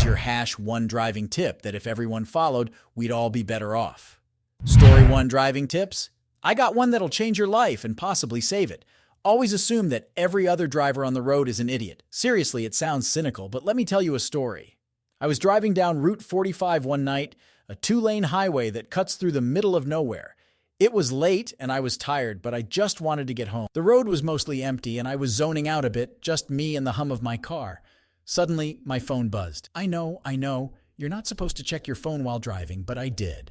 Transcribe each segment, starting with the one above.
was your #1 driving tip that if everyone followed, we'd all be better off. Story 1 driving tips? I got one that'll change your life and possibly save it. Always assume that every other driver on the road is an idiot. Seriously, it sounds cynical, but let me tell you a story. I was driving down Route 45 one night, a 2-lane highway that cuts through the middle of nowhere. It was late and I was tired, but I just wanted to get home. The road was mostly empty and I was zoning out a bit, just me and the hum of my car. Suddenly, my phone buzzed. I know, you're not supposed to check your phone while driving, but I did.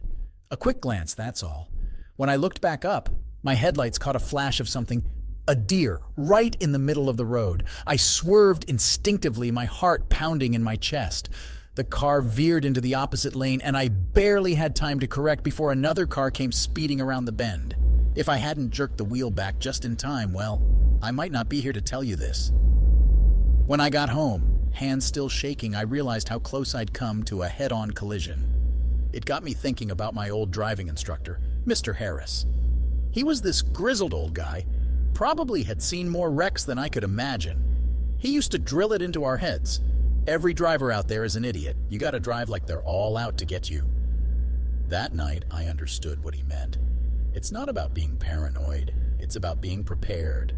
A quick glance, that's all. When I looked back up, my headlights caught a flash of something. A deer, right in the middle of the road. I swerved instinctively, my heart pounding in my chest. The car veered into the opposite lane, and I barely had time to correct before another car came speeding around the bend. If I hadn't jerked the wheel back just in time, well, I might not be here to tell you this. When I got home, hands still shaking, I realized how close I'd come to a head-on collision. It got me thinking about my old driving instructor, Mr. Harris. He was this grizzled old guy, probably had seen more wrecks than I could imagine. He used to drill it into our heads. Every driver out there is an idiot. You gotta drive like they're all out to get you. That night, I understood what he meant. It's not about being paranoid. It's about being prepared.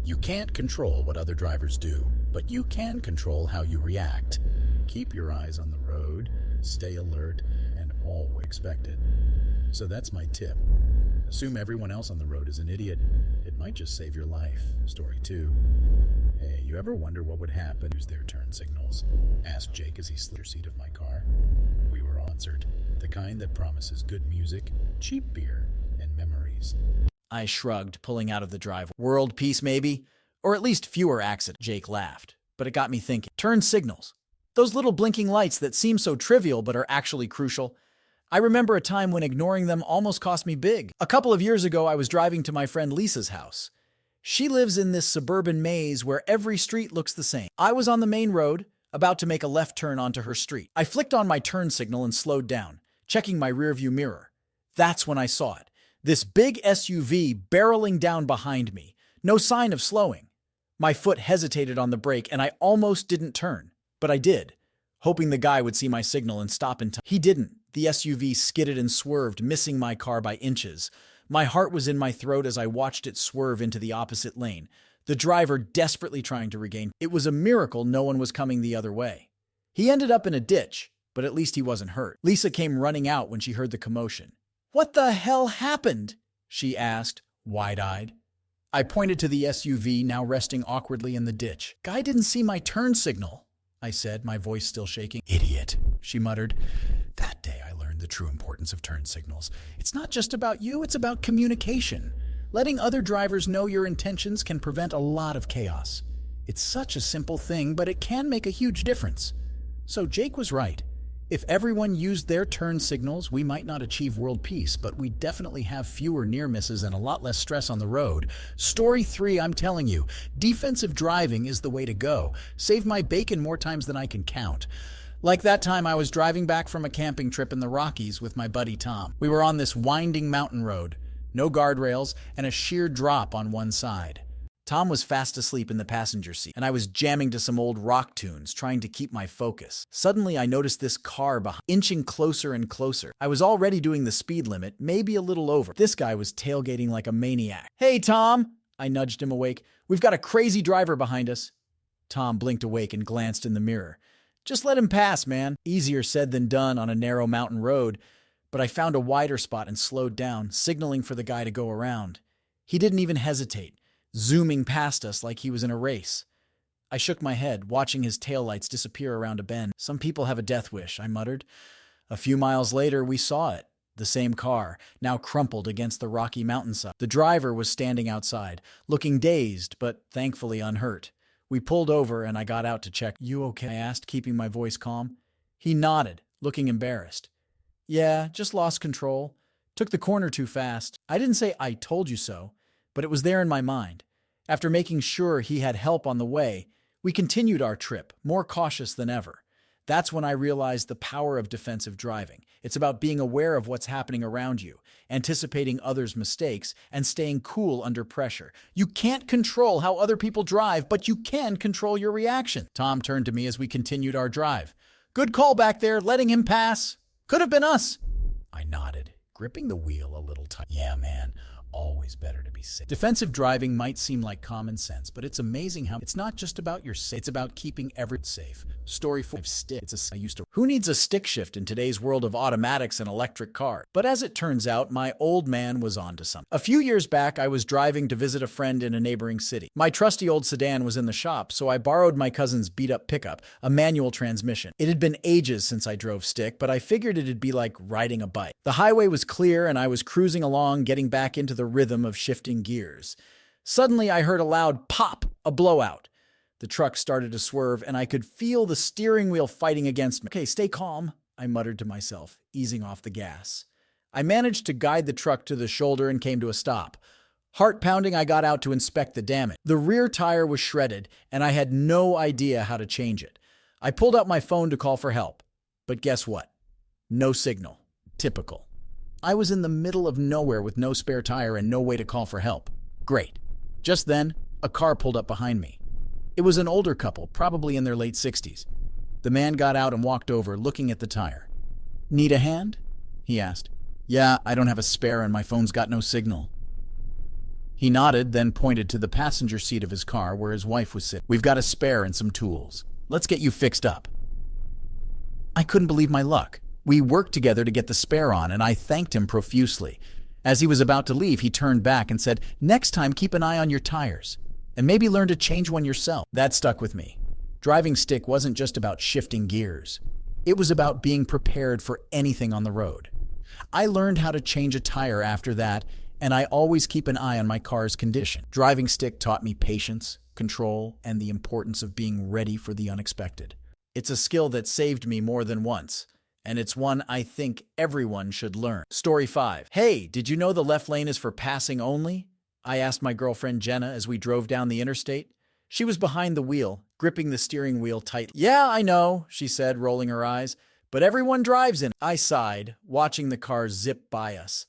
You can't control what other drivers do, but you can control how you react. Keep your eyes on the road, stay alert, and always expect it. So that's my tip. Assume everyone else on the road is an idiot. It might just save your life. Story 2. Hey, you ever wonder what would happen? Use their turn signals. Asked Jake as he slid the seat of my car. We were answered. The kind that promises good music, cheap beer, and memories. I shrugged, pulling out of the driveway. World peace, maybe? Or at least fewer accidents. Jake laughed. But it got me thinking. Turn signals. Those little blinking lights that seem so trivial but are actually crucial. I remember a time when ignoring them almost cost me big. A couple of years ago, I was driving to my friend Lisa's house. She lives in this suburban maze where every street looks the same. I was on the main road, about to make a left turn onto her street. I flicked on my turn signal and slowed down, checking my rearview mirror. That's when I saw it. This big SUV barreling down behind me. No sign of slowing. My foot hesitated on the brake and I almost didn't turn. But I did, hoping the guy would see my signal and stop in time. He didn't. The SUV skidded and swerved, missing my car by inches. My heart was in my throat as I watched it swerve into the opposite lane, the driver desperately trying to regain. It was a miracle no one was coming the other way. He ended up in a ditch, but at least he wasn't hurt. Lisa came running out when she heard the commotion. "What the hell happened?" she asked, wide-eyed. I pointed to the SUV, now resting awkwardly in the ditch. "Guy didn't see my turn signal," I said, my voice still shaking. "Idiot," she muttered. That day I learned the true importance of turn signals. It's not just about you, it's about communication. Letting other drivers know your intentions can prevent a lot of chaos. It's such a simple thing, but it can make a huge difference. So Jake was right. If everyone used their turn signals, we might not achieve world peace, but we'd definitely have fewer near misses and a lot less stress on the road. Story 3, I'm telling you, defensive driving is the way to go. Save my bacon more times than I can count. Like that time I was driving back from a camping trip in the Rockies with my buddy Tom. We were on this winding mountain road, no guardrails, and a sheer drop on one side. Tom was fast asleep in the passenger seat, and I was jamming to some old rock tunes, trying to keep my focus. Suddenly, I noticed this car behind, inching closer and closer. I was already doing the speed limit, maybe a little over. This guy was tailgating like a maniac. "Hey, Tom!" I nudged him awake. "We've got a crazy driver behind us." Tom blinked awake and glanced in the mirror. "Just let him pass, man." Easier said than done on a narrow mountain road, but I found a wider spot and slowed down, signaling for the guy to go around. He didn't even hesitate, zooming past us like he was in a race. I shook my head, watching his taillights disappear around a bend. "Some people have a death wish," I muttered. A few miles later, we saw it. The same car, now crumpled against the rocky mountainside. The driver was standing outside, looking dazed, but thankfully unhurt. We pulled over and I got out to check. "You okay?" I asked, keeping my voice calm. He nodded, looking embarrassed. "Yeah, just lost control. Took the corner too fast." I didn't say "I told you so," but it was there in my mind. After making sure he had help on the way, we continued our trip, more cautious than ever. That's when I realized the power of defensive driving. It's about being aware of what's happening around you, anticipating others' mistakes, and staying cool under pressure. You can't control how other people drive, but you can control your reaction. Tom turned to me as we continued our drive. Good call back there, letting him pass. Could have been us. I nodded, gripping the wheel a little tight. Yeah, man. Always better to be safe. Defensive driving might seem like common sense, but it's amazing how it's not just about your safety, it's about keeping everyone safe. Story 4. Stick. Who needs a stick shift in today's world of automatics and electric cars? But as it turns out, my old man was onto something. A few years back, I was driving to visit a friend in a neighboring city. My trusty old sedan was in the shop, so I borrowed my cousin's beat-up pickup, a manual transmission. It had been ages since I drove stick, but I figured it'd be like riding a bike. The highway was clear, and I was cruising along, getting back into the rhythm of shifting gears. Suddenly, I heard a loud pop, a blowout. The truck started to swerve, and I could feel the steering wheel fighting against me. Okay, stay calm, I muttered to myself, easing off the gas. I managed to guide the truck to the shoulder and came to a stop. Heart pounding, I got out to inspect the damage. The rear tire was shredded, and I had no idea how to change it. I pulled out my phone to call for help. But guess what? No signal. Typical. I was in the middle of nowhere with no spare tire and no way to call for help. Great. Just then, a car pulled up behind me. It was an older couple, probably in their late 60s. The man got out and walked over, looking at the tire. "Need a hand?" he asked. "Yeah, I don't have a spare and my phone's got no signal." He nodded, then pointed to the passenger seat of his car where his wife was sitting. "We've got a spare and some tools. Let's get you fixed up." I couldn't believe my luck. We worked together to get the spare on, and I thanked him profusely. As he was about to leave, he turned back and said, "Next time, keep an eye on your tires, and maybe learn to change one yourself." That stuck with me. Driving stick wasn't just about shifting gears. It was about being prepared for anything on the road. I learned how to change a tire after that, and I always keep an eye on my car's condition. Driving stick taught me patience, control, and the importance of being ready for the unexpected. It's a skill that saved me more than once, and it's one I think everyone should learn. Story 5. Hey, did you know the left lane is for passing only? I asked my girlfriend Jenna as we drove down the interstate. She was behind the wheel, gripping the steering wheel tightly. "Yeah, I know," she said, rolling her eyes, "but everyone drives in." I sighed, watching the cars zip by us.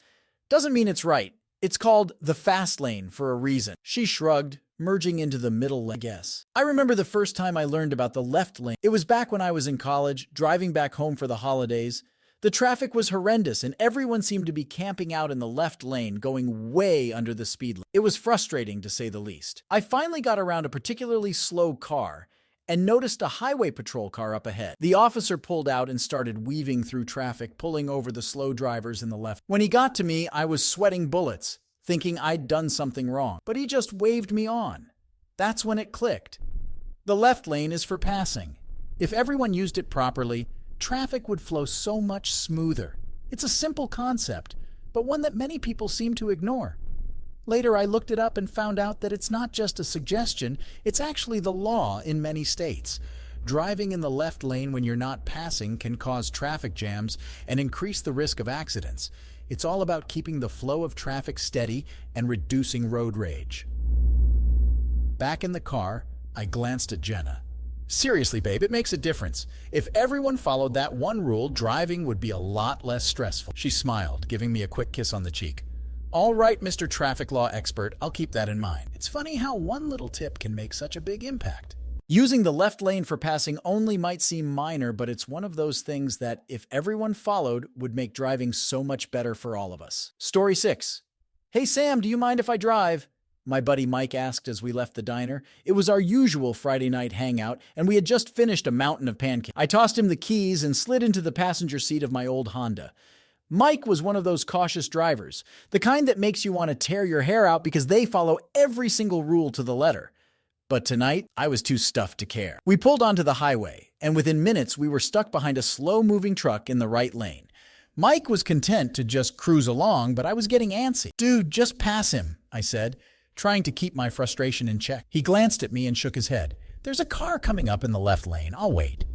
"Doesn't mean it's right. It's called the fast lane for a reason." She shrugged, merging into the middle lane, I guess. I remember the first time I learned about the left lane. It was back when I was in college, driving back home for the holidays. The traffic was horrendous, and everyone seemed to be camping out in the left lane, going way under the speed limit. It was frustrating, to say the least. I finally got around a particularly slow car and noticed a highway patrol car up ahead. The officer pulled out and started weaving through traffic, pulling over the slow drivers in the left. When he got to me, I was sweating bullets, thinking I'd done something wrong. But he just waved me on. That's when it clicked. The left lane is for passing. If everyone used it properly, traffic would flow so much smoother. It's a simple concept, but one that many people seem to ignore. Later, I looked it up and found out that it's not just a suggestion, it's actually the law in many states. Driving in the left lane when you're not passing can cause traffic jams and increase the risk of accidents. It's all about keeping the flow of traffic steady and reducing road rage. Back in the car, I glanced at Jenna. "Seriously, babe, it makes a difference. If everyone followed that one rule, driving would be a lot less stressful." She smiled, giving me a quick kiss on the cheek. "All right, Mr. Traffic Law Expert, I'll keep that in mind." It's funny how one little tip can make such a big impact. Using the left lane for passing only might seem minor, but it's one of those things that, if everyone followed, would make driving so much better for all of us. Story 6. Hey Sam, do you mind if I drive? My buddy Mike asked as we left the diner. It was our usual Friday night hangout, and we had just finished a mountain of pancakes. I tossed him the keys and slid into the passenger seat of my old Honda. Mike was one of those cautious drivers, the kind that makes you want to tear your hair out because they follow every single rule to the letter. But tonight, I was too stuffed to care. We pulled onto the highway, and within minutes we were stuck behind a slow-moving truck in the right lane. Mike was content to just cruise along, but I was getting antsy. "Dude, just pass him," I said, trying to keep my frustration in check. He glanced at me and shook his head. "There's a car coming up in the left lane. I'll wait."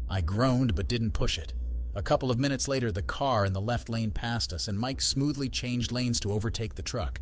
I groaned but didn't push it. A couple of minutes later, the car in the left lane passed us, and Mike smoothly changed lanes to overtake the truck.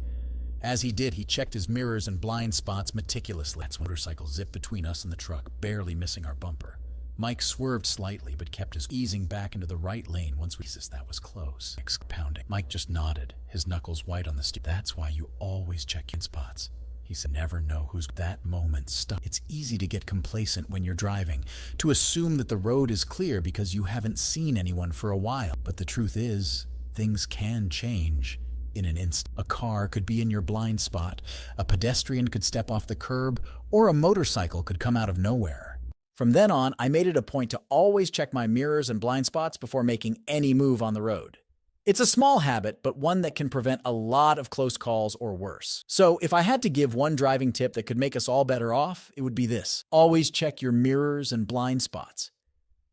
As he did, he checked his mirrors and blind spots meticulously. That motorcycle zipped between us and the truck, barely missing our bumper. Mike swerved slightly, but kept his easing back into the right lane once we... Jesus, that was close. Pounding. Mike just nodded, his knuckles white on the steering. "That's why you always check in spots." He said, never know who's that moment stuck. It's easy to get complacent when you're driving, to assume that the road is clear because you haven't seen anyone for a while. But the truth is, things can change in an instant. A car could be in your blind spot, a pedestrian could step off the curb, or a motorcycle could come out of nowhere. From then on, I made it a point to always check my mirrors and blind spots before making any move on the road. It's a small habit, but one that can prevent a lot of close calls or worse. So if I had to give one driving tip that could make us all better off, it would be this. Always check your mirrors and blind spots.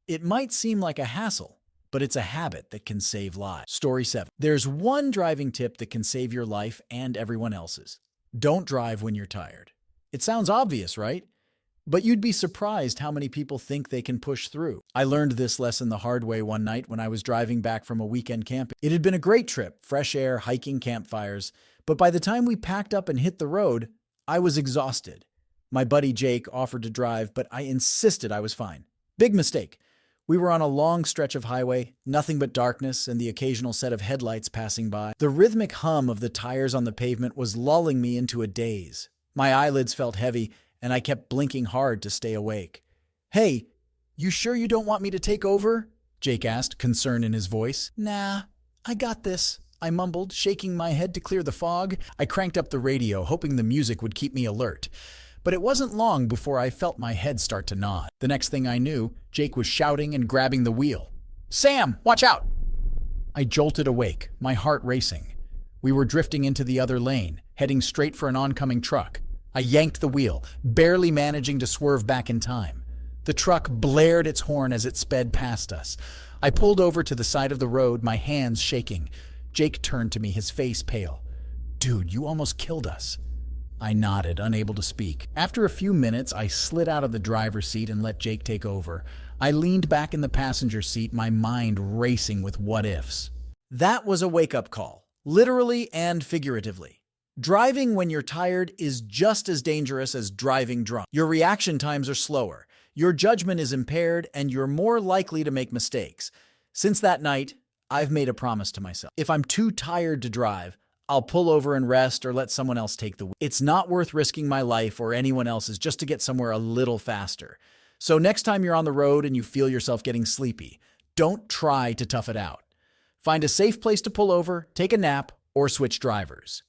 It might seem like a hassle, but it's a habit that can save lives. Story 7. There's one driving tip that can save your life and everyone else's. Don't drive when you're tired. It sounds obvious, right? But you'd be surprised how many people think they can push through. I learned this lesson the hard way one night when I was driving back from a weekend camping. It had been a great trip, fresh air, hiking, campfires, but by the time we packed up and hit the road, I was exhausted. My buddy Jake offered to drive, but I insisted I was fine. Big mistake. We were on a long stretch of highway, nothing but darkness and the occasional set of headlights passing by. The rhythmic hum of the tires on the pavement was lulling me into a daze. My eyelids felt heavy, and I kept blinking hard to stay awake. "Hey, you sure you don't want me to take over?" Jake asked, concern in his voice. "Nah, I got this," I mumbled, shaking my head to clear the fog. I cranked up the radio, hoping the music would keep me alert. But it wasn't long before I felt my head start to nod. The next thing I knew, Jake was shouting and grabbing the wheel. "Sam, watch out!" I jolted awake, my heart racing. We were drifting into the other lane, heading straight for an oncoming truck. I yanked the wheel, barely managing to swerve back in time. The truck blared its horn as it sped past us. I pulled over to the side of the road, my hands shaking. Jake turned to me, his face pale. "Dude, you almost killed us." I nodded, unable to speak. After a few minutes, I slid out of the driver's seat and let Jake take over. I leaned back in the passenger seat, my mind racing with what-ifs. That was a wake-up call, literally and figuratively. Driving when you're tired is just as dangerous as driving drunk. Your reaction times are slower, your judgment is impaired, and you're more likely to make mistakes. Since that night, I've made a promise to myself. If I'm too tired to drive, I'll pull over and rest or let someone else take the wheel. It's not worth risking my life or anyone else's just to get somewhere a little faster. So next time you're on the road and you feel yourself getting sleepy, don't try to tough it out. Find a safe place to pull over, take a nap, or switch drivers.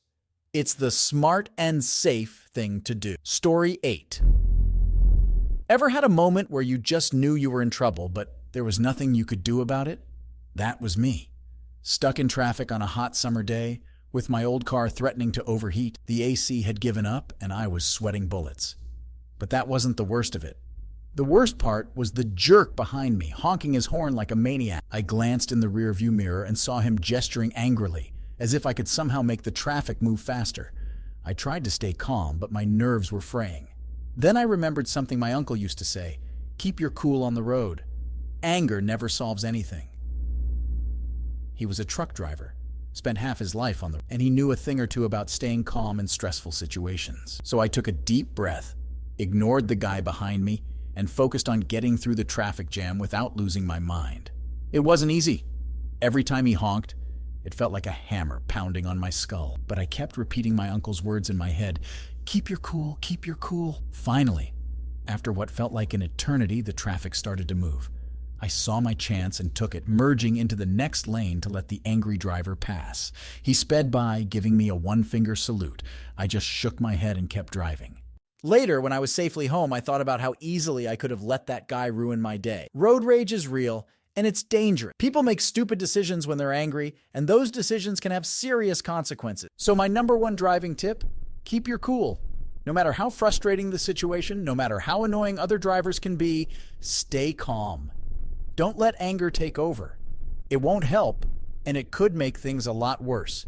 It's the smart and safe thing to do. Story 8. Ever had a moment where you just knew you were in trouble, but there was nothing you could do about it? That was me. Stuck in traffic on a hot summer day, with my old car threatening to overheat. The AC had given up, and I was sweating bullets. But that wasn't the worst of it. The worst part was the jerk behind me, honking his horn like a maniac. I glanced in the rearview mirror and saw him gesturing angrily, as if I could somehow make the traffic move faster. I tried to stay calm, but my nerves were fraying. Then I remembered something my uncle used to say: keep your cool on the road. Anger never solves anything. He was a truck driver, spent half his life on and he knew a thing or two about staying calm in stressful situations. So I took a deep breath, ignored the guy behind me, and focused on getting through the traffic jam without losing my mind. It wasn't easy. Every time he honked, it felt like a hammer pounding on my skull, but I kept repeating my uncle's words in my head. Keep your cool, keep your cool. Finally, after what felt like an eternity, the traffic started to move. I saw my chance and took it, merging into the next lane to let the angry driver pass. He sped by, giving me a one-finger salute. I just shook my head and kept driving. Later, when I was safely home, I thought about how easily I could have let that guy ruin my day. Road rage is real, and it's dangerous. People make stupid decisions when they're angry, and those decisions can have serious consequences. So my number one driving tip: keep your cool. No matter how frustrating the situation, no matter how annoying other drivers can be, stay calm. Don't let anger take over. It won't help, and it could make things a lot worse.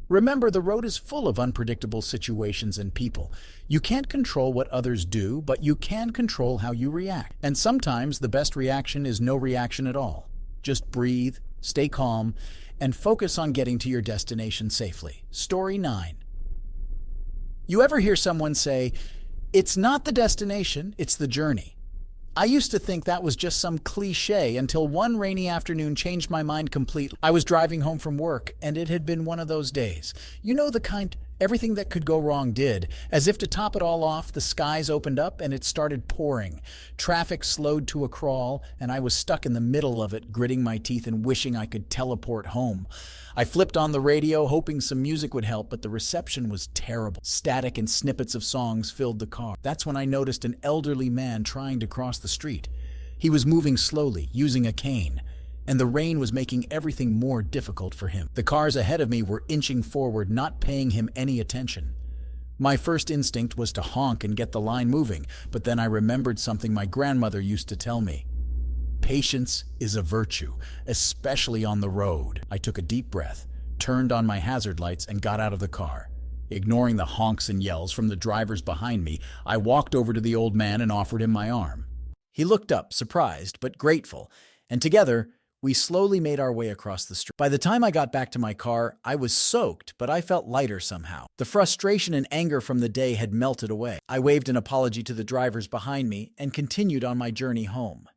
Remember, the road is full of unpredictable situations and people. You can't control what others do, but you can control how you react. And sometimes the best reaction is no reaction at all. Just breathe, stay calm, and focus on getting to your destination safely. Story 9. You ever hear someone say, "It's not the destination, it's the journey"? I used to think that was just some cliche until one rainy afternoon changed my mind completely. I was driving home from work, and it had been one of those days. You know, the kind Everything that could go wrong did. As if to top it all off, the skies opened up and it started pouring. Traffic slowed to a crawl, and I was stuck in the middle of it, gritting my teeth and wishing I could teleport home. I flipped on the radio, hoping some music would help, but the reception was terrible. Static and snippets of songs filled the car. That's when I noticed an elderly man trying to cross the street. He was moving slowly, using a cane, and the rain was making everything more difficult for him. The cars ahead of me were inching forward, not paying him any attention. My first instinct was to honk and get the line moving, but then I remembered something my grandmother used to tell me. Patience is a virtue, especially on the road. I took a deep breath, turned on my hazard lights, and got out of the car. Ignoring the honks and yells from the drivers behind me, I walked over to the old man and offered him my arm. He looked up, surprised but grateful, and together, we slowly made our way across the street. By the time I got back to my car, I was soaked, but I felt lighter somehow. The frustration and anger from the day had melted away. I waved an apology to the drivers behind me and continued on my journey home.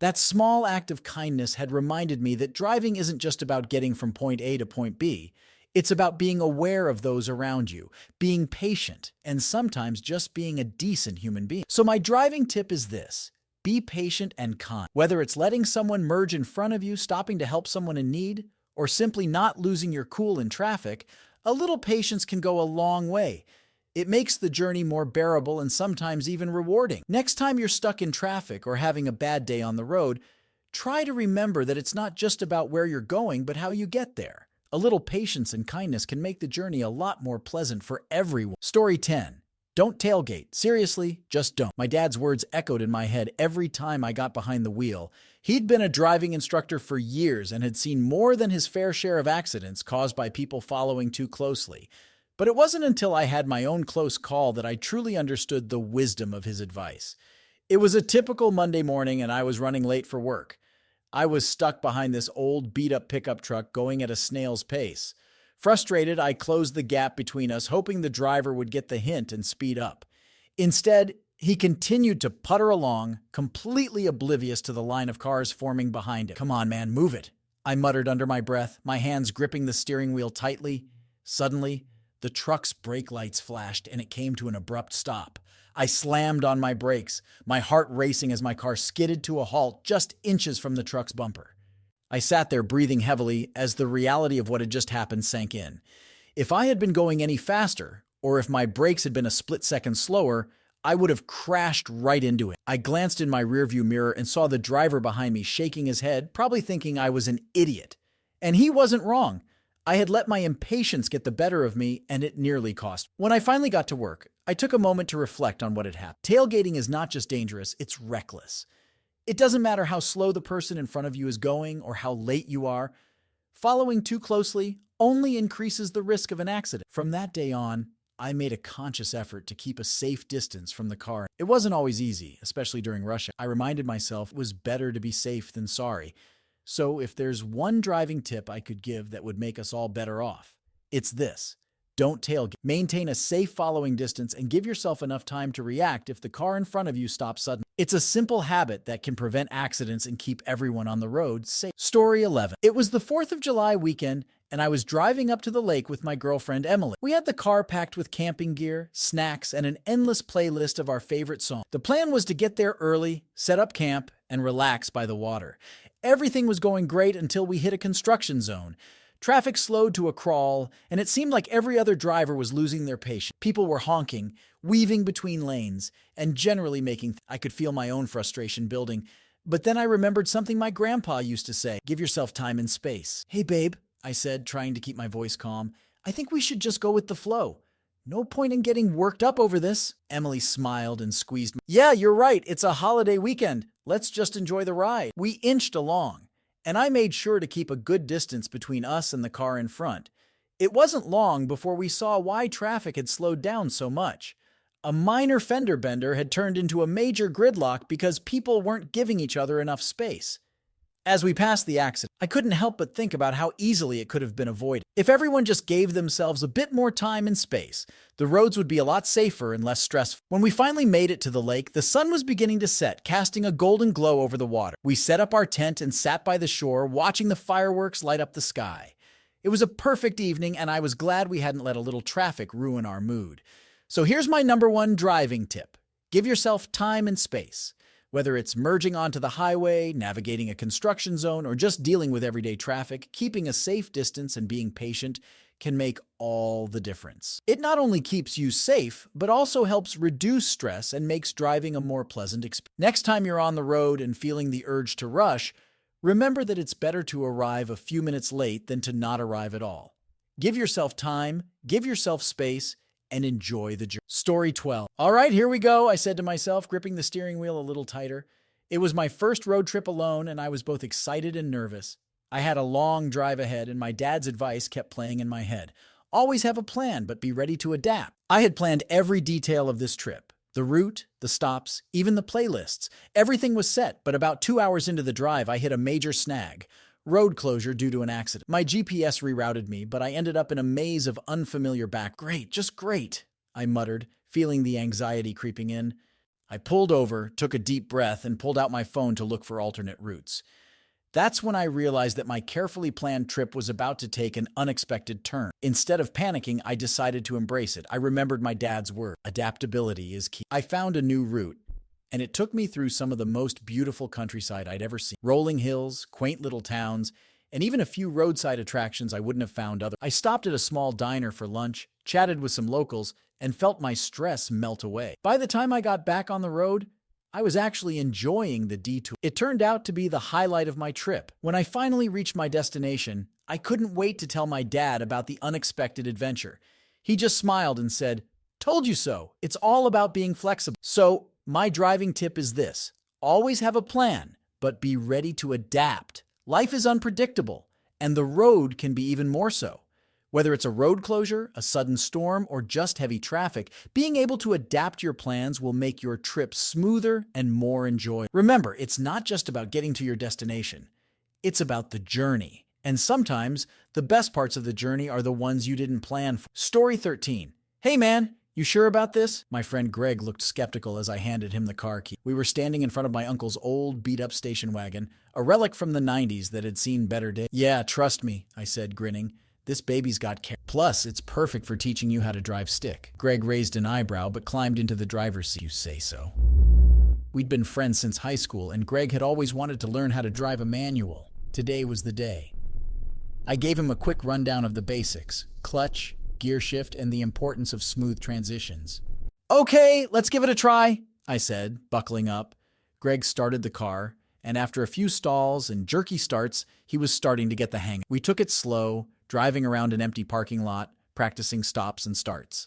That small act of kindness had reminded me that driving isn't just about getting from point A to point B. It's about being aware of those around you, being patient, and sometimes just being a decent human being. So my driving tip is this. Be patient and kind. Whether it's letting someone merge in front of you, stopping to help someone in need, or simply not losing your cool in traffic, a little patience can go a long way. It makes the journey more bearable and sometimes even rewarding. Next time you're stuck in traffic or having a bad day on the road, try to remember that it's not just about where you're going, but how you get there. A little patience and kindness can make the journey a lot more pleasant for everyone. Story 10. Don't tailgate. Seriously, just don't. My dad's words echoed in my head every time I got behind the wheel. He'd been a driving instructor for years and had seen more than his fair share of accidents caused by people following too closely. But it wasn't until I had my own close call that I truly understood the wisdom of his advice. It was a typical Monday morning and I was running late for work. I was stuck behind this old beat-up pickup truck going at a snail's pace. Frustrated, I closed the gap between us, hoping the driver would get the hint and speed up. Instead, he continued to putter along, completely oblivious to the line of cars forming behind him. "Come on, man, move it," I muttered under my breath, my hands gripping the steering wheel tightly. Suddenly, the truck's brake lights flashed and it came to an abrupt stop. I slammed on my brakes, my heart racing as my car skidded to a halt just inches from the truck's bumper. I sat there breathing heavily as the reality of what had just happened sank in. If I had been going any faster, or if my brakes had been a split second slower, I would have crashed right into it. I glanced in my rearview mirror and saw the driver behind me shaking his head, probably thinking I was an idiot. And he wasn't wrong. I had let my impatience get the better of me, and it nearly cost me. When I finally got to work, I took a moment to reflect on what had happened. Tailgating is not just dangerous, it's reckless. It doesn't matter how slow the person in front of you is going or how late you are. Following too closely only increases the risk of an accident. From that day on, I made a conscious effort to keep a safe distance from the car. It wasn't always easy, especially during rush hour. I reminded myself it was better to be safe than sorry. So if there's one driving tip I could give that would make us all better off, it's this. Don't tailgate. Maintain a safe following distance and give yourself enough time to react if the car in front of you stops suddenly. It's a simple habit that can prevent accidents and keep everyone on the road safe. Story 11. It was the 4th of July weekend, and I was driving up to the lake with my girlfriend Emily. We had the car packed with camping gear, snacks, and an endless playlist of our favorite songs. The plan was to get there early, set up camp, and relax by the water. Everything was going great until we hit a construction zone. Traffic slowed to a crawl, and it seemed like every other driver was losing their patience. People were honking, weaving between lanes, and generally I could feel my own frustration building. But then I remembered something my grandpa used to say, "Give yourself time and space." "Hey, babe," I said, trying to keep my voice calm. "I think we should just go with the flow. No point in getting worked up over this." Emily smiled and squeezed me. "Yeah, you're right. It's a holiday weekend. Let's just enjoy the ride." We inched along, and I made sure to keep a good distance between us and the car in front. It wasn't long before we saw why traffic had slowed down so much. A minor fender bender had turned into a major gridlock because people weren't giving each other enough space. As we passed the accident, I couldn't help but think about how easily it could have been avoided. If everyone just gave themselves a bit more time and space, the roads would be a lot safer and less stressful. When we finally made it to the lake, the sun was beginning to set, casting a golden glow over the water. We set up our tent and sat by the shore, watching the fireworks light up the sky. It was a perfect evening, and I was glad we hadn't let a little traffic ruin our mood. So here's my number one driving tip. Give yourself time and space. Whether it's merging onto the highway, navigating a construction zone, or just dealing with everyday traffic, keeping a safe distance and being patient can make all the difference. It not only keeps you safe, but also helps reduce stress and makes driving a more pleasant experience. Next time you're on the road and feeling the urge to rush, remember that it's better to arrive a few minutes late than to not arrive at all. Give yourself time, give yourself space, and enjoy the journey. Story 12. All right, here we go, I said to myself, gripping the steering wheel a little tighter. It was my first road trip alone, and I was both excited and nervous. I had a long drive ahead, and my dad's advice kept playing in my head. Always have a plan, but be ready to adapt. I had planned every detail of this trip. The route, the stops, even the playlists. Everything was set, but about 2 hours into the drive, I hit a major snag. Road closure due to an accident. My GPS rerouted me, but I ended up in a maze of unfamiliar Great, just great, I muttered, feeling the anxiety creeping in. I pulled over, took a deep breath, and pulled out my phone to look for alternate routes. That's when I realized that my carefully planned trip was about to take an unexpected turn. Instead of panicking, I decided to embrace it. I remembered my dad's word. Adaptability is key. I found a new route, and it took me through some of the most beautiful countryside I'd ever seen. Rolling hills, quaint little towns, and even a few roadside attractions I wouldn't have found otherwise. I stopped at a small diner for lunch, chatted with some locals, and felt my stress melt away. By the time I got back on the road, I was actually enjoying the detour. It turned out to be the highlight of my trip. When I finally reached my destination, I couldn't wait to tell my dad about the unexpected adventure. He just smiled and said, "Told you so. It's all about being flexible." So, my driving tip is this. Always have a plan, but be ready to adapt. Life is unpredictable, and the road can be even more so. Whether it's a road closure, a sudden storm, or just heavy traffic, being able to adapt your plans will make your trip smoother and more enjoyable. Remember, it's not just about getting to your destination. It's about the journey. And sometimes, the best parts of the journey are the ones you didn't plan for. Story 13. Hey man, you sure about this? My friend Greg looked skeptical as I handed him the car key. We were standing in front of my uncle's old, beat-up station wagon, a relic from the 90s that had seen better days. Yeah, trust me, I said, grinning. This baby's got care. Plus, it's perfect for teaching you how to drive stick. Greg raised an eyebrow but climbed into the driver's seat. You say so. We'd been friends since high school, and Greg had always wanted to learn how to drive a manual. Today was the day. I gave him a quick rundown of the basics: clutch, gear shift, and the importance of smooth transitions. Okay, let's give it a try, I said, buckling up. Greg started the car, and after a few stalls and jerky starts, he was starting to get the hang. We took it slow, driving around an empty parking lot, practicing stops and starts.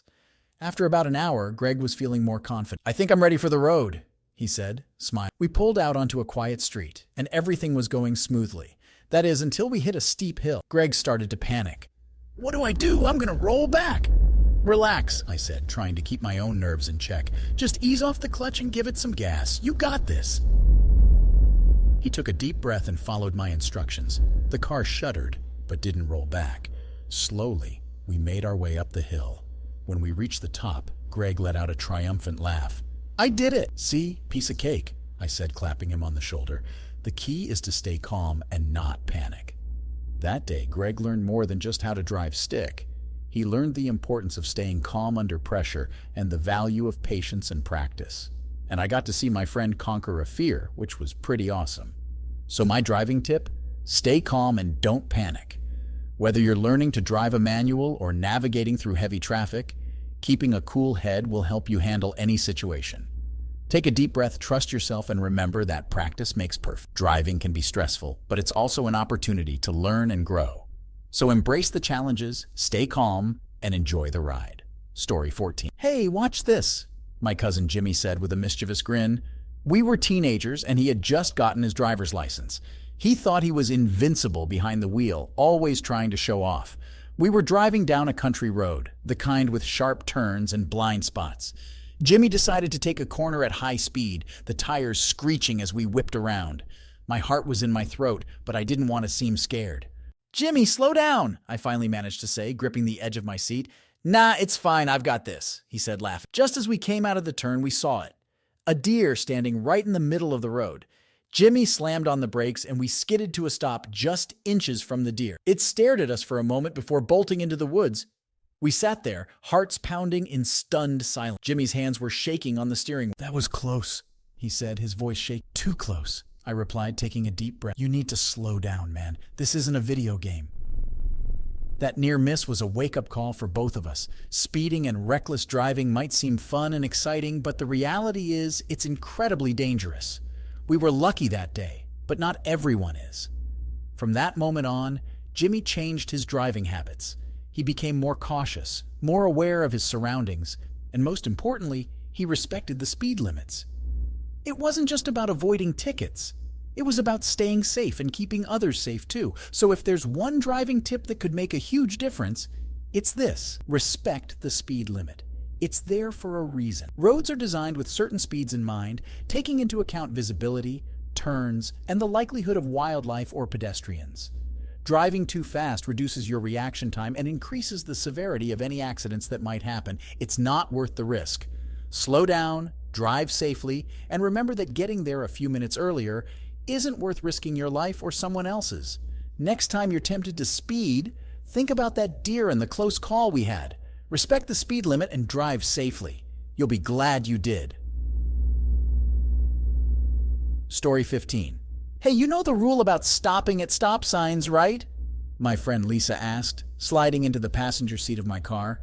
After about an hour, Greg was feeling more confident. I think I'm ready for the road, he said, smiling. We pulled out onto a quiet street, and everything was going smoothly. That is, until we hit a steep hill. Greg started to panic. What do I do? I'm gonna roll back. Relax, I said, trying to keep my own nerves in check. Just ease off the clutch and give it some gas. You got this. He took a deep breath and followed my instructions. The car shuddered, but didn't roll back. Slowly, we made our way up the hill. When we reached the top, Greg let out a triumphant laugh. I did it! See? Piece of cake, I said, clapping him on the shoulder. The key is to stay calm and not panic. That day, Greg learned more than just how to drive stick. He learned the importance of staying calm under pressure and the value of patience and practice. And I got to see my friend conquer a fear, which was pretty awesome. So my driving tip? Stay calm and don't panic. Whether you're learning to drive a manual or navigating through heavy traffic, keeping a cool head will help you handle any situation. Take a deep breath, trust yourself, and remember that practice makes perfect. Driving can be stressful, but it's also an opportunity to learn and grow. So embrace the challenges, stay calm, and enjoy the ride. Story 14. Hey, watch this, my cousin Jimmy said with a mischievous grin. We were teenagers, and he had just gotten his driver's license. He thought he was invincible behind the wheel, always trying to show off. We were driving down a country road, the kind with sharp turns and blind spots. Jimmy decided to take a corner at high speed, the tires screeching as we whipped around. My heart was in my throat, but I didn't want to seem scared. Jimmy, slow down, I finally managed to say, gripping the edge of my seat. Nah, it's fine, I've got this, he said, laughing. Just as we came out of the turn, we saw it. A deer standing right in the middle of the road. Jimmy slammed on the brakes and we skidded to a stop just inches from the deer. It stared at us for a moment before bolting into the woods. We sat there, hearts pounding in stunned silence. Jimmy's hands were shaking on the steering wheel. "That was close," he said, his voice shaking. "Too close," I replied, taking a deep breath. "You need to slow down, man. This isn't a video game." That near miss was a wake-up call for both of us. Speeding and reckless driving might seem fun and exciting, but the reality is it's incredibly dangerous. We were lucky that day, but not everyone is. From that moment on, Jimmy changed his driving habits. He became more cautious, more aware of his surroundings, and most importantly, he respected the speed limits. It wasn't just about avoiding tickets. It was about staying safe and keeping others safe too. So if there's one driving tip that could make a huge difference, it's this: respect the speed limit. It's there for a reason. Roads are designed with certain speeds in mind, taking into account visibility, turns, and the likelihood of wildlife or pedestrians. Driving too fast reduces your reaction time and increases the severity of any accidents that might happen. It's not worth the risk. Slow down, drive safely, and remember that getting there a few minutes earlier isn't worth risking your life or someone else's. Next time you're tempted to speed, think about that deer and the close call we had. Respect the speed limit and drive safely. You'll be glad you did. Story 15. "Hey, you know the rule about stopping at stop signs, right?" my friend Lisa asked, sliding into the passenger seat of my car.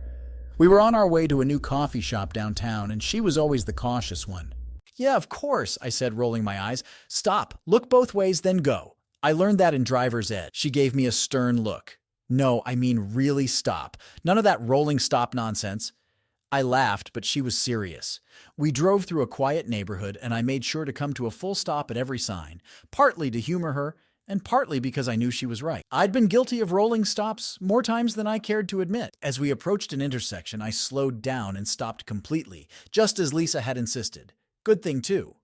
We were on our way to a new coffee shop downtown, and she was always the cautious one. "Yeah, of course," I said, rolling my eyes. "Stop, look both ways, then go. I learned that in driver's ed." She gave me a stern look. "No, I mean really stop. None of that rolling stop nonsense." I laughed, but she was serious. We drove through a quiet neighborhood, and I made sure to come to a full stop at every sign, partly to humor her, and partly because I knew she was right. I'd been guilty of rolling stops more times than I cared to admit. As we approached an intersection, I slowed down and stopped completely, just as Lisa had insisted. Good thing, too.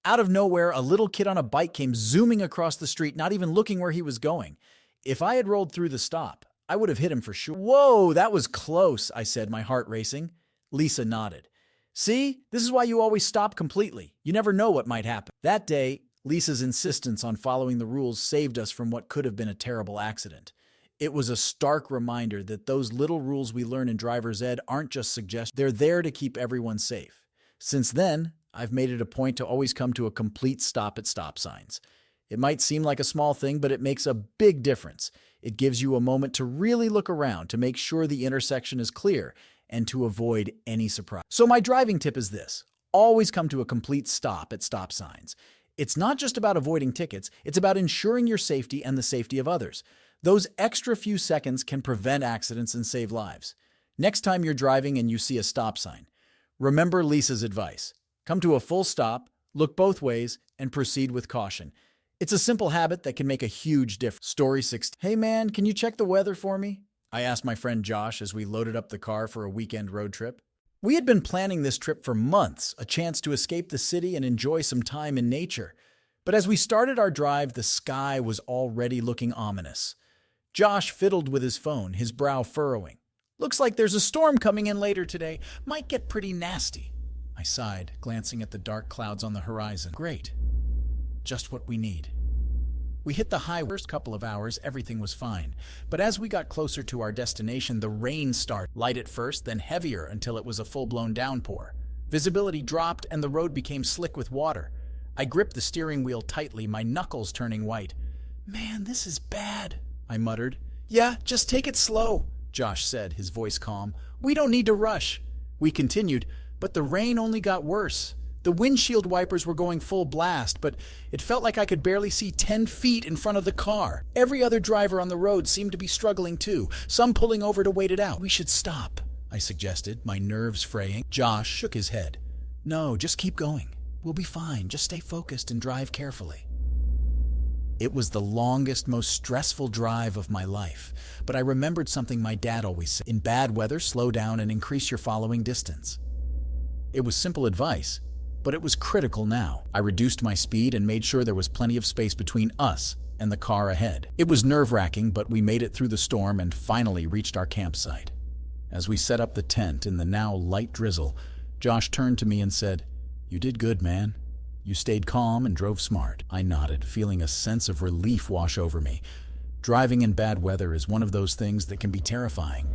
Out of nowhere, a little kid on a bike came zooming across the street, not even looking where he was going. If I had rolled through the stop, I would have hit him for sure. "Whoa, that was close," I said, my heart racing. Lisa nodded. "See, this is why you always stop completely. You never know what might happen." That day, Lisa's insistence on following the rules saved us from what could have been a terrible accident. It was a stark reminder that those little rules we learn in driver's ed aren't just suggestions. They're there to keep everyone safe. Since then, I've made it a point to always come to a complete stop at stop signs. It might seem like a small thing, but it makes a big difference. It gives you a moment to really look around, to make sure the intersection is clear, and to avoid any surprise. So my driving tip is this: always come to a complete stop at stop signs. It's not just about avoiding tickets, it's about ensuring your safety and the safety of others. Those extra few seconds can prevent accidents and save lives. Next time you're driving and you see a stop sign, remember Lisa's advice. Come to a full stop, look both ways, and proceed with caution. It's a simple habit that can make a huge difference. Story 16. "Hey man, can you check the weather for me?" I asked my friend Josh as we loaded up the car for a weekend road trip. We had been planning this trip for months, a chance to escape the city and enjoy some time in nature. But as we started our drive, the sky was already looking ominous. Josh fiddled with his phone, his brow furrowing. "Looks like there's a storm coming in later today. Might get pretty nasty." I sighed, glancing at the dark clouds on the horizon. Great. Just what we need. We hit the highway. First couple of hours, everything was fine. But as we got closer to our destination, the rain started. Light at first, then heavier until it was a full-blown downpour. Visibility dropped and the road became slick with water. I gripped the steering wheel tightly, my knuckles turning white. "Man, this is bad," I muttered. "Yeah, just take it slow," Josh said, his voice calm. "We don't need to rush." We continued, but the rain only got worse. The windshield wipers were going full blast, but it felt like I could barely see 10 feet in front of the car. Every other driver on the road seemed to be struggling too, some pulling over to wait it out. "We should stop," I suggested, my nerves fraying. Josh shook his head. "No, just keep going. We'll be fine. Just stay focused and drive carefully." It was the longest, most stressful drive of my life, but I remembered something my dad always said: in bad weather, slow down and increase your following distance. It was simple advice, but it was critical now. I reduced my speed and made sure there was plenty of space between us and the car ahead. It was nerve-wracking, but we made it through the storm and finally reached our campsite. As we set up the tent in the now light drizzle, Josh turned to me and said, "You did good, man. You stayed calm and drove smart. I nodded, feeling a sense of relief wash over me. Driving in bad weather is one of those things that can be terrifying.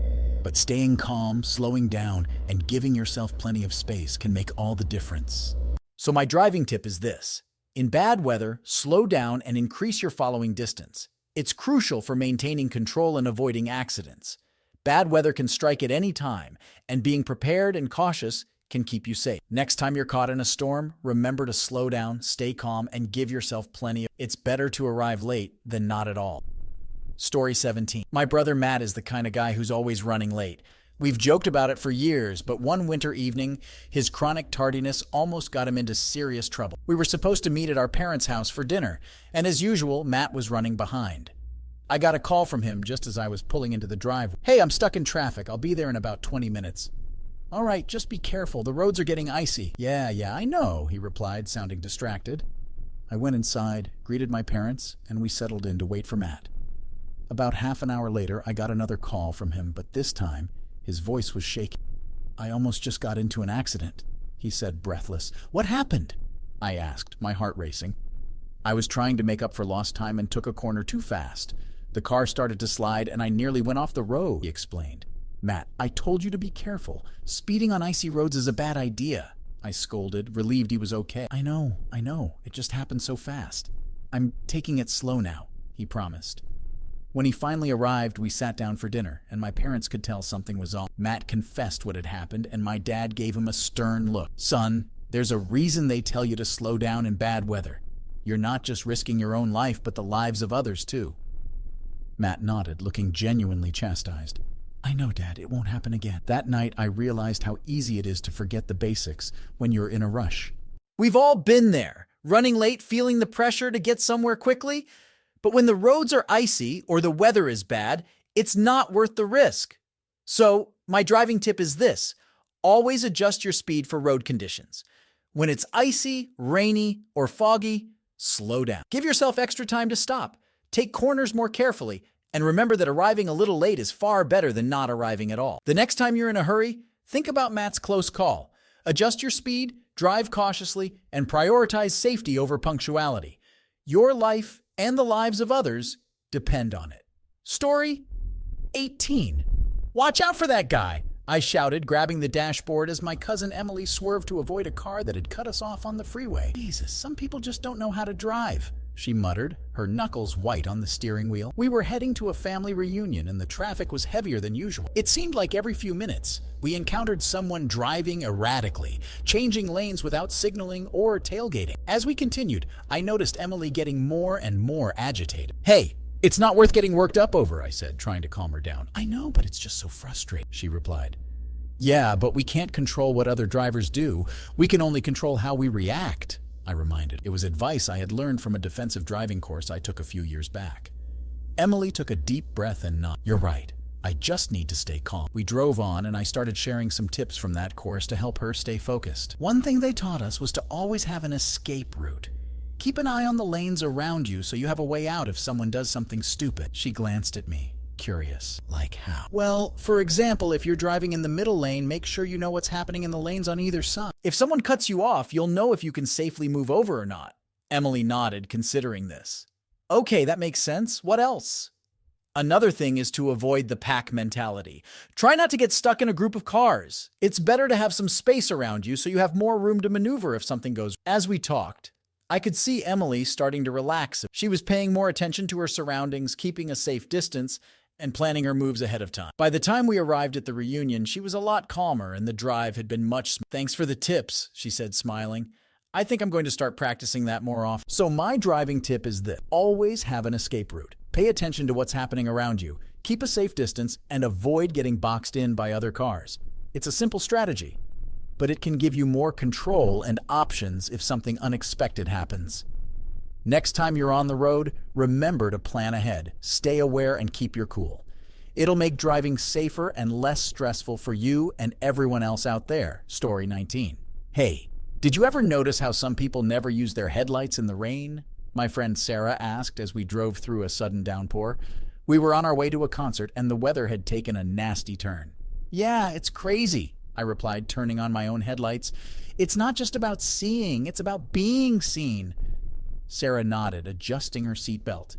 But staying calm, slowing down, and giving yourself plenty of space can make all the difference. So my driving tip is this. In bad weather, slow down and increase your following distance. It's crucial for maintaining control and avoiding accidents. Bad weather can strike at any time, and being prepared and cautious can keep you safe. Next time you're caught in a storm, remember to slow down, stay calm, and give yourself plenty of... It's better to arrive late than not at all. Story 17. My brother Matt is the kind of guy who's always running late. We've joked about it for years, but one winter evening, his chronic tardiness almost got him into serious trouble. We were supposed to meet at our parents' house for dinner, and as usual, Matt was running behind. I got a call from him just as I was pulling into the driveway. "Hey, I'm stuck in traffic. I'll be there in about 20 minutes. "All right, just be careful. The roads are getting icy." Yeah, I know," he replied, sounding distracted. I went inside, greeted my parents, and we settled in to wait for Matt. About half an hour later, I got another call from him, but this time, his voice was shaking. "I almost just got into an accident," he said, breathless. "What happened?" I asked, my heart racing. "I was trying to make up for lost time and took a corner too fast. The car started to slide and I nearly went off the road," he explained. "Matt, I told you to be careful. Speeding on icy roads is a bad idea," I scolded, relieved he was okay. I know. It just happened so fast. "I'm taking it slow now," he promised. When he finally arrived, we sat down for dinner, and my parents could tell something was off. Matt confessed what had happened, and my dad gave him a stern look. "Son, there's a reason they tell you to slow down in bad weather. You're not just risking your own life, but the lives of others, too." Matt nodded, looking genuinely chastised. "I know, Dad, it won't happen again." That night, I realized how easy it is to forget the basics when you're in a rush. We've all been there, running late, feeling the pressure to get somewhere quickly. But when the roads are icy or the weather is bad, it's not worth the risk. So, my driving tip is this. Always adjust your speed for road conditions. When it's icy, rainy, or foggy, slow down. Give yourself extra time to stop. Take corners more carefully, and remember that arriving a little late is far better than not arriving at all. The next time you're in a hurry, think about Matt's close call. Adjust your speed, drive cautiously, and prioritize safety over punctuality. Your life and the lives of others depend on it. Story 18. "Watch out for that guy," I shouted, grabbing the dashboard as my cousin Emily swerved to avoid a car that had cut us off on the freeway. "Jesus, some people just don't know how to drive," she muttered, her knuckles white on the steering wheel. We were heading to a family reunion and the traffic was heavier than usual. It seemed like every few minutes, we encountered someone driving erratically, changing lanes without signaling or tailgating. As we continued, I noticed Emily getting more and more agitated. "Hey, it's not worth getting worked up over," I said, trying to calm her down. "I know, but it's just so frustrating," she replied. "Yeah, but we can't control what other drivers do. We can only control how we react," I reminded. It was advice I had learned from a defensive driving course I took a few years back. Emily took a deep breath and nodded. "You're right. I just need to stay calm." We drove on and I started sharing some tips from that course to help her stay focused. One thing they taught us was to always have an escape route. Keep an eye on the lanes around you so you have a way out if someone does something stupid. She glanced at me, curious. "Like how?" "Well, for example, if you're driving in the middle lane, make sure you know what's happening in the lanes on either side. If someone cuts you off, you'll know if you can safely move over or not." Emily nodded, considering this. "Okay, that makes sense. What else?" Another thing is to avoid the pack mentality. Try not to get stuck in a group of cars. It's better to have some space around you so you have more room to maneuver if something goes wrong. As we talked, I could see Emily starting to relax. She was paying more attention to her surroundings, keeping a safe distance, and planning her moves ahead of time. By the time we arrived at the reunion, she was a lot calmer and the drive had been much smoother. "Thanks for the tips," she said, smiling. "I think I'm going to start practicing that more often." So my driving tip is this. Always have an escape route. Pay attention to what's happening around you. Keep a safe distance and avoid getting boxed in by other cars. It's a simple strategy, but it can give you more control and options if something unexpected happens. Next time you're on the road, remember to plan ahead, stay aware, and keep your cool. It'll make driving safer and less stressful for you and everyone else out there. Story 19. "Hey, did you ever notice how some people never use their headlights in the rain?" my friend Sarah asked as we drove through a sudden downpour. We were on our way to a concert and the weather had taken a nasty turn. "Yeah, it's crazy," I replied, turning on my own headlights. It's not just about seeing, it's about being seen. Sarah nodded, adjusting her seatbelt.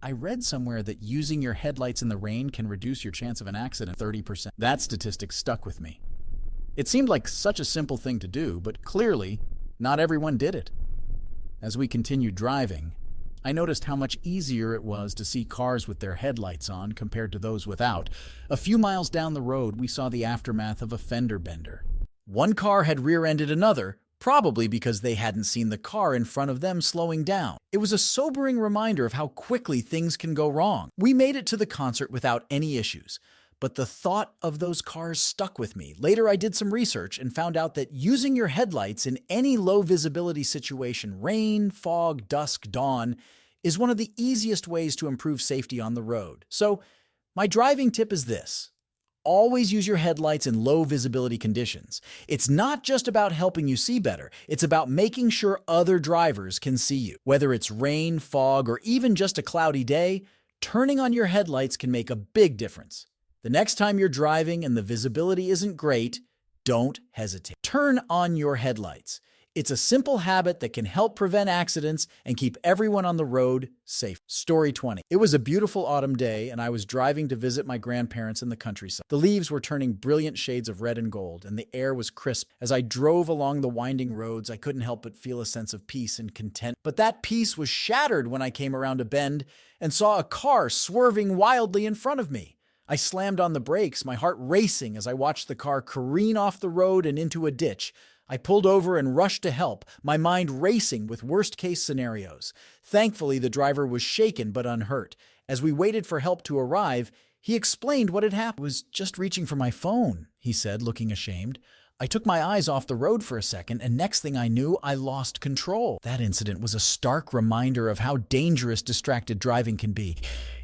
I read somewhere that using your headlights in the rain can reduce your chance of an accident 30%. That statistic stuck with me. It seemed like such a simple thing to do, but clearly, not everyone did it. As we continued driving, I noticed how much easier it was to see cars with their headlights on compared to those without. A few miles down the road, we saw the aftermath of a fender bender. One car had rear-ended another, probably because they hadn't seen the car in front of them slowing down. It was a sobering reminder of how quickly things can go wrong. We made it to the concert without any issues, but the thought of those cars stuck with me. Later, I did some research and found out that using your headlights in any low-visibility situation, rain, fog, dusk, dawn, is one of the easiest ways to improve safety on the road. So, my driving tip is this. Always use your headlights in low visibility conditions. It's not just about helping you see better, it's about making sure other drivers can see you. Whether it's rain, fog, or even just a cloudy day, turning on your headlights can make a big difference. The next time you're driving and the visibility isn't great, don't hesitate. Turn on your headlights. It's a simple habit that can help prevent accidents and keep everyone on the road safe. Story 20. It was a beautiful autumn day, and I was driving to visit my grandparents in the countryside. The leaves were turning brilliant shades of red and gold, and the air was crisp. As I drove along the winding roads, I couldn't help but feel a sense of peace and content. But that peace was shattered when I came around a bend and saw a car swerving wildly in front of me. I slammed on the brakes, my heart racing as I watched the car careen off the road and into a ditch. I pulled over and rushed to help, my mind racing with worst-case scenarios. Thankfully, the driver was shaken but unhurt. As we waited for help to arrive, he explained what had happened. I was just reaching for my phone, he said, looking ashamed. I took my eyes off the road for a second, and next thing I knew, I lost control. That incident was a stark reminder of how dangerous distracted driving can be.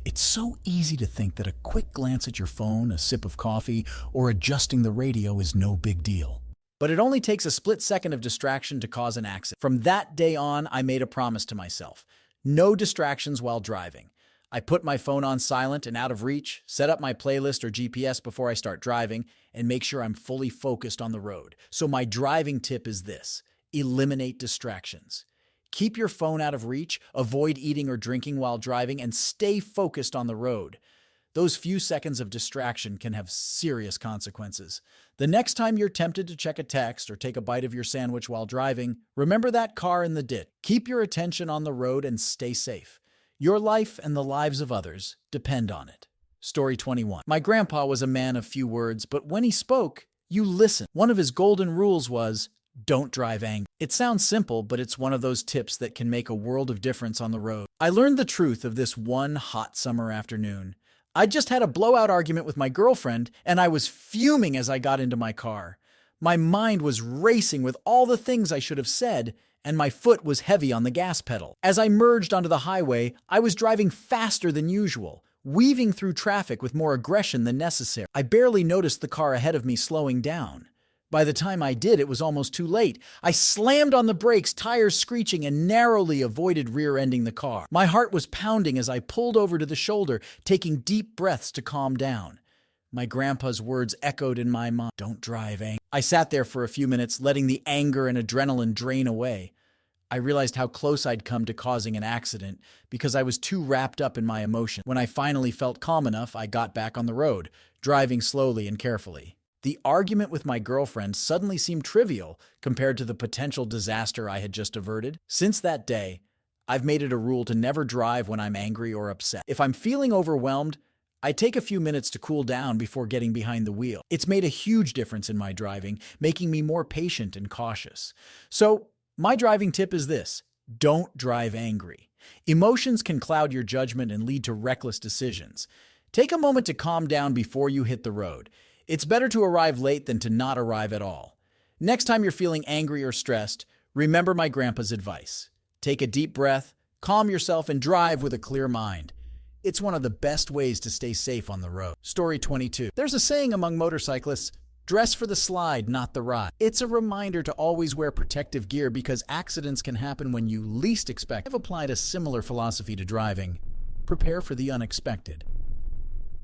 It's so easy to think that a quick glance at your phone, a sip of coffee, or adjusting the radio is no big deal. But it only takes a split second of distraction to cause an accident. From that day on, I made a promise to myself. No distractions while driving. I put my phone on silent and out of reach, set up my playlist or GPS before I start driving, and make sure I'm fully focused on the road. So my driving tip is this: eliminate distractions. Keep your phone out of reach, avoid eating or drinking while driving, and stay focused on the road. Those few seconds of distraction can have serious consequences. The next time you're tempted to check a text or take a bite of your sandwich while driving, remember that car in the ditch. Keep your attention on the road and stay safe. Your life and the lives of others depend on it. Story 21. My grandpa was a man of few words, but when he spoke, you listened. One of his golden rules was, don't drive angry. It sounds simple, but it's one of those tips that can make a world of difference on the road. I learned the truth of this one hot summer afternoon. I just had a blowout argument with my girlfriend, and I was fuming as I got into my car. My mind was racing with all the things I should have said, and my foot was heavy on the gas pedal. As I merged onto the highway, I was driving faster than usual, weaving through traffic with more aggression than necessary. I barely noticed the car ahead of me slowing down. By the time I did, it was almost too late. I slammed on the brakes, tires screeching, and narrowly avoided rear-ending the car. My heart was pounding as I pulled over to the shoulder, taking deep breaths to calm down. My grandpa's words echoed in my mind, don't drive angry. I sat there for a few minutes, letting the anger and adrenaline drain away. I realized how close I'd come to causing an accident because I was too wrapped up in my emotion. When I finally felt calm enough, I got back on the road, driving slowly and carefully. The argument with my girlfriend suddenly seemed trivial compared to the potential disaster I had just averted. Since that day, I've made it a rule to never drive when I'm angry or upset. If I'm feeling overwhelmed, I take a few minutes to cool down before getting behind the wheel. It's made a huge difference in my driving, making me more patient and cautious. So, my driving tip is this: don't drive angry. Emotions can cloud your judgment and lead to reckless decisions. Take a moment to calm down before you hit the road. It's better to arrive late than to not arrive at all. Next time you're feeling angry or stressed, remember my grandpa's advice. Take a deep breath, calm yourself, and drive with a clear mind. It's one of the best ways to stay safe on the road. Story 22. There's a saying among motorcyclists, dress for the slide, not the ride. It's a reminder to always wear protective gear because accidents can happen when you least expect. I've applied a similar philosophy to driving. Prepare for the unexpected.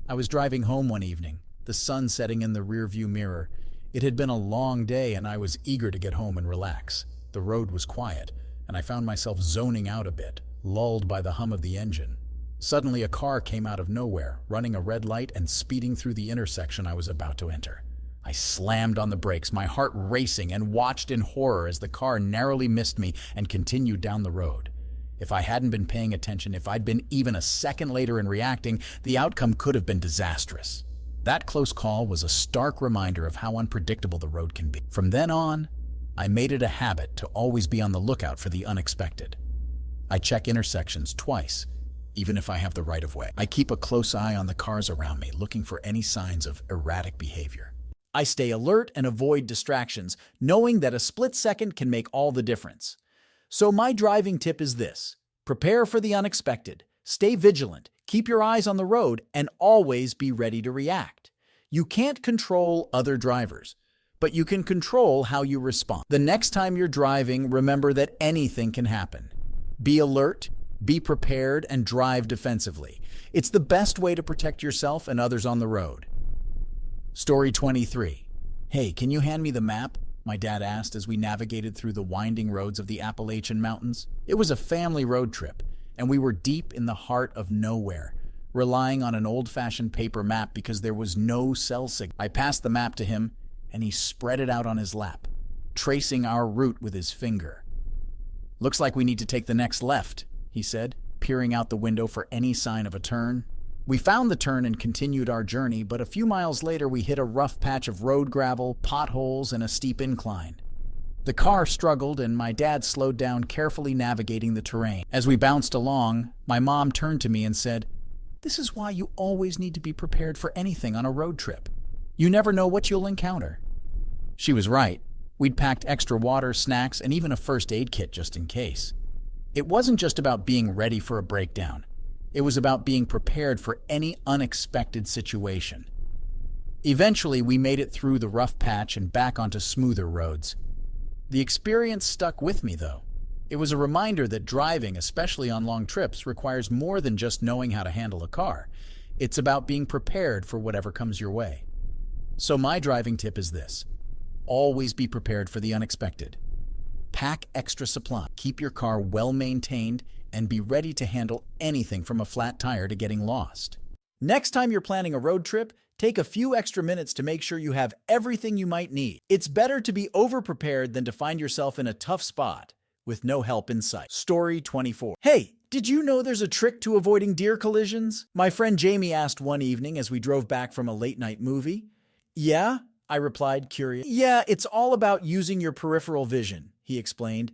I was driving home one evening, the sun setting in the rearview mirror, It had been a long day and I was eager to get home and relax. The road was quiet, and I found myself zoning out a bit, lulled by the hum of the engine. Suddenly a car came out of nowhere, running a red light and speeding through the intersection I was about to enter. I slammed on the brakes, my heart racing, and watched in horror as the car narrowly missed me and continued down the road. If I hadn't been paying attention, if I'd been even a second later in reacting, the outcome could have been disastrous. That close call was a stark reminder of how unpredictable the road can be. From then on, I made it a habit to always be on the lookout for the unexpected. I check intersections twice, even if I have the right of way. I keep a close eye on the cars around me, looking for any signs of erratic behavior. I stay alert and avoid distractions, knowing that a split second can make all the difference. So my driving tip is this: prepare for the unexpected, stay vigilant, keep your eyes on the road, and always be ready to react. You can't control other drivers, but you can control how you respond. The next time you're driving, remember that anything can happen. Be alert, be prepared, and drive defensively. It's the best way to protect yourself and others on the road. Story 23. Hey, can you hand me the map? My dad asked as we navigated through the winding roads of the Appalachian Mountains. It was a family road trip, and we were deep in the heart of nowhere, relying on an old-fashioned paper map because there was no cell signal. I passed the map to him, and he spread it out on his lap, tracing our route with his finger. "Looks like we need to take the next left," he said, peering out the window for any sign of a turn. We found the turn and continued our journey, but a few miles later we hit a rough patch of road gravel, potholes, and a steep incline. The car struggled, and my dad slowed down, carefully navigating the terrain. As we bounced along, my mom turned to me and said, "This is why you always need to be prepared for anything on a road trip. You never know what you'll encounter." She was right. We'd packed extra water, snacks, and even a first aid kit just in case. It wasn't just about being ready for a breakdown. It was about being prepared for any unexpected situation. Eventually, we made it through the rough patch and back onto smoother roads. The experience stuck with me, though. It was a reminder that driving, especially on long trips, requires more than just knowing how to handle a car. It's about being prepared for whatever comes your way. So my driving tip is this: always be prepared for the unexpected. Pack extra supply, keep your car well maintained, and be ready to handle anything from a flat tire to getting lost. Next time you're planning a road trip, take a few extra minutes to make sure you have everything you might need. It's better to be over-prepared than to find yourself in a tough spot with no help in sight. Story 24. Hey, did you know there's a trick to avoiding deer collisions? My friend Jamie asked one evening as we drove back from a late-night movie. "Yeah?" I replied, curious. "Yeah, it's all about using your peripheral vision," he explained.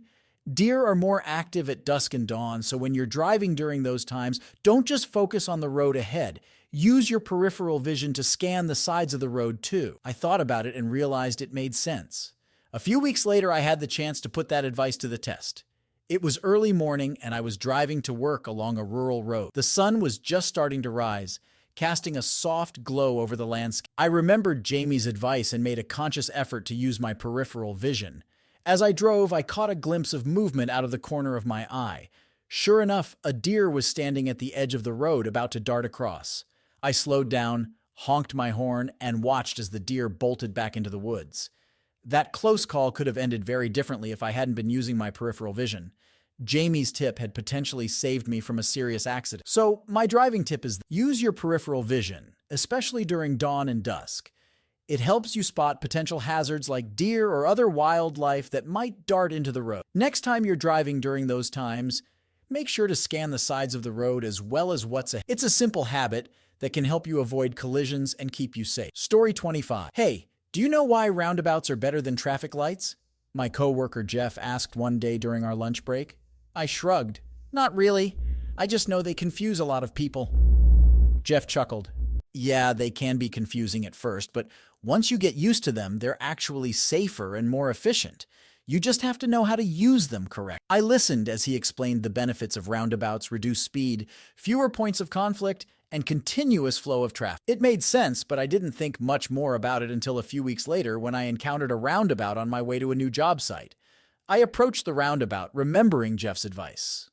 "Deer are more active at dusk and dawn, so when you're driving during those times, don't just focus on the road ahead. Use your peripheral vision to scan the sides of the road too." I thought about it and realized it made sense. A few weeks later, I had the chance to put that advice to the test. It was early morning, and I was driving to work along a rural road. The sun was just starting to rise, casting a soft glow over the landscape. I remembered Jamie's advice and made a conscious effort to use my peripheral vision. As I drove, I caught a glimpse of movement out of the corner of my eye. Sure enough, a deer was standing at the edge of the road, about to dart across. I slowed down, honked my horn, and watched as the deer bolted back into the woods. That close call could have ended very differently if I hadn't been using my peripheral vision. Jamie's tip had potentially saved me from a serious accident. So my driving tip is use your peripheral vision, especially during dawn and dusk. It helps you spot potential hazards like deer or other wildlife that might dart into the road. Next time you're driving during those times, make sure to scan the sides of the road as well as what's ahead. It's a simple habit that can help you avoid collisions and keep you safe. Story 25. Hey, do you know why roundabouts are better than traffic lights? My coworker Jeff asked one day during our lunch break. I shrugged. Not really. I just know they confuse a lot of people. Jeff chuckled. Yeah, they can be confusing at first, but once you get used to them, they're actually safer and more efficient. You just have to know how to use them correctly. I listened as he explained the benefits of roundabouts: reduced speed, fewer points of conflict, and continuous flow of traffic. It made sense, but I didn't think much more about it until a few weeks later when I encountered a roundabout on my way to a new job site. I approached the roundabout, remembering Jeff's advice.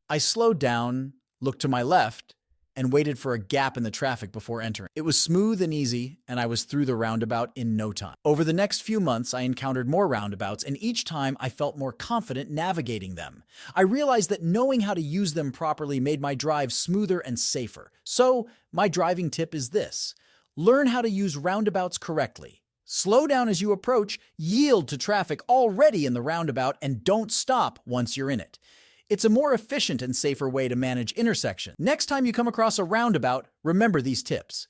I slowed down, looked to my left, and waited for a gap in the traffic before entering. It was smooth and easy, and I was through the roundabout in no time. Over the next few months, I encountered more roundabouts, and each time I felt more confident navigating them. I realized that knowing how to use them properly made my drive smoother and safer. So, my driving tip is this: learn how to use roundabouts correctly. Slow down as you approach, yield to traffic already in the roundabout, and don't stop once you're in it. It's a more efficient and safer way to manage intersections. Next time you come across a roundabout, remember these tips.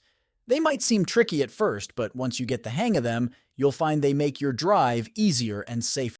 They might seem tricky at first, but once you get the hang of them, you'll find they make your drive easier and safer.